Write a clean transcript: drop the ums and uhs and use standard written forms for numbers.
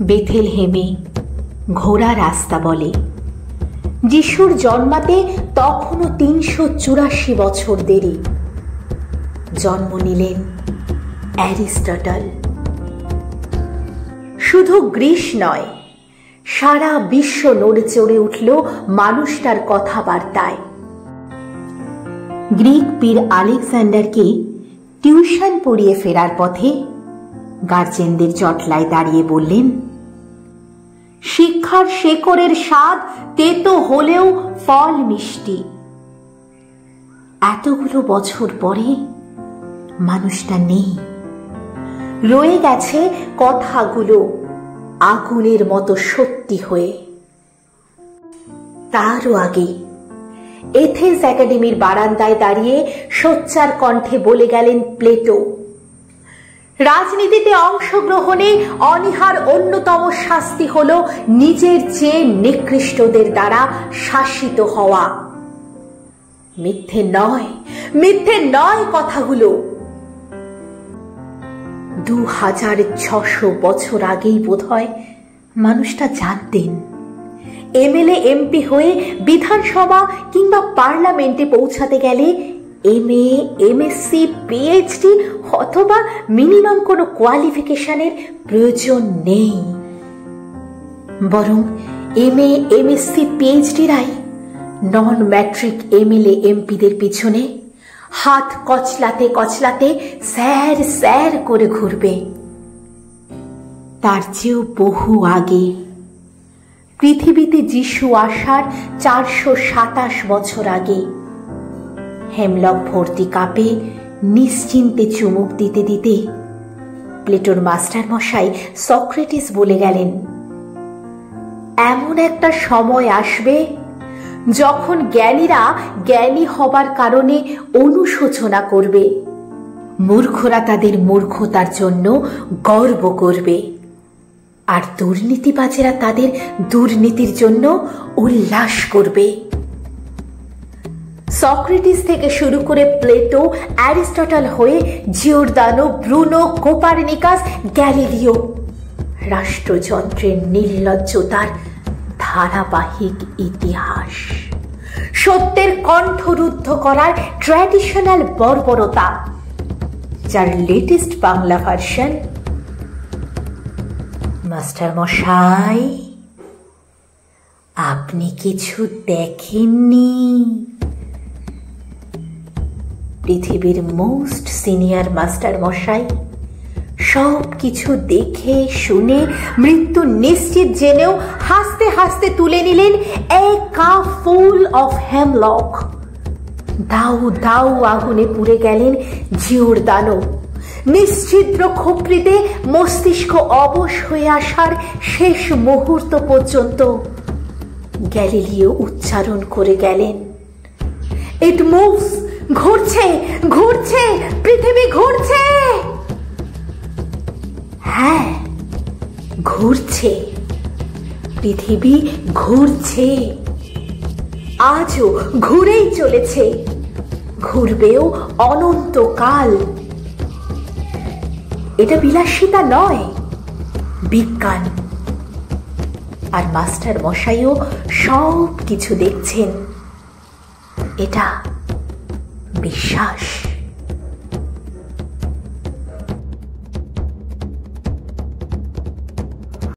বেথেলহেমে ঘোড়া রাস্তা বলে। যিশুর জন্মাতে তখনও ৩৮৪ বছর দেরি। জন্ম নিলেন অ্যারিস্টটল। শুধু গ্রিস নয়, সারা বিশ্ব নড়ে চড়ে উঠল মানুষটার কথাবার্তায়। গ্রিক বীর আলেকজান্ডারকে টিউশন পড়িয়ে ফেরার পথে গার্জেনদের জটলায় দাঁড়িয়ে বললেন, শিক্ষার শেকড়ের স্বাদ তেতো হলেও ফল মিষ্টি। এতগুলো বছর পরে মানুষটা নেই, রয়ে গেছে কথাগুলো আগুনের মতো সত্যি হয়ে। তারও আগে এথেন্স একাডেমির বারান্দায় দাঁড়িয়ে সোচ্চার কণ্ঠে বলে গেলেন প্লেটো, রাজনীতিতে অংশগ্রহণে অনীহার অন্যতম শাস্তি হল নিজের চেয়ে নিকৃষ্টদের দ্বারা শাসিত হওয়া। মিথ্যে নয়, মিথ্যে নয় কথাগুলো। 2600 বছর আগেই বোধহয় মানুষটা জানতেন এমএলএ এমপি হয়ে বিধানসভা কিংবা পার্লামেন্টে পৌঁছাতে গেলে এমএ, এমএসসি, পিএইচডি অথবা মিনিমাম কোনো কোয়ালিফিকেশনের প্রয়োজন নেই। বরং এমএ, এমএসসি, পিএইচডিরাই নন ম্যাট্রিক এমএলএ এমপিদের পিছনে হাত কচলাতে কচলাতে স্যার স্যার করে ঘুরবে। তার চেয়েও বহু আগে, পৃথিবীতে যিশু আসার 427 বছর আগে, হেমলক ভর্তি কাপে নিশ্চিন্তে চুমুক দিতে দিতে প্লেটোর মাস্টার মশাই সক্রেটিস বলে গেলেন, এমন একটা সময় আসবে যখন জ্ঞানীরা জ্ঞানী হবার কারণে অনুশোচনা করবে, মূর্খরা তাদের মূর্খতার জন্য গর্ব করবে, আর দুর্নীতিবাজেরা তাদের দুর্নীতির জন্য উল্লাস করবে। সক্রেটিস থেকে শুরু করে প্লেটো, অ্যারিস্টটল হয়ে জিওর্দানো, ব্রুনো, কোপারনিকাস, গ্যালিলিও, রাষ্ট্রযন্ত্রের নির্লজ্জতার ধারাবাহিক ইতিহাস, সত্যের কণ্ঠরুদ্ধ করার ট্র্যাডিশনাল বর্বরতা, যার লেটেস্ট বাংলা ভার্সন মাস্টার মশাই আপনি কিছু দেখেননি? পৃথিবীর মোস্ট সিনিয়র মাস্টার মশাই সব কিছু দেখে শুনে মৃত্যু নিশ্চিত জেনেও হাসতে হাসতে তুলে নিলেন এ কাপ ফুল অফ হেমলক। দাউ দাউ আগুনে পুড়ে গেলেন জিওর্দানো। নিশ্চিদ্র খোপড়িতে মস্তিষ্ক অবশ হয়ে আসার শেষ মুহূর্ত পর্যন্ত গ্যালিলিও উচ্চারণ করে গেলেন, ইট মুভস, ঘুরছে ঘুরছে, পৃথিবী ঘুরছে। হ্যাঁ, ঘুরছে, পৃথিবী ঘুরছে, আজও ঘুরেই চলেছে, ঘুরবেও অনন্তকাল। এটা বিলাসিতা নয়, বিজ্ঞান। আর মাস্টার মশাইও সব কিছু দেখছেন, এটা বিশ্বাস।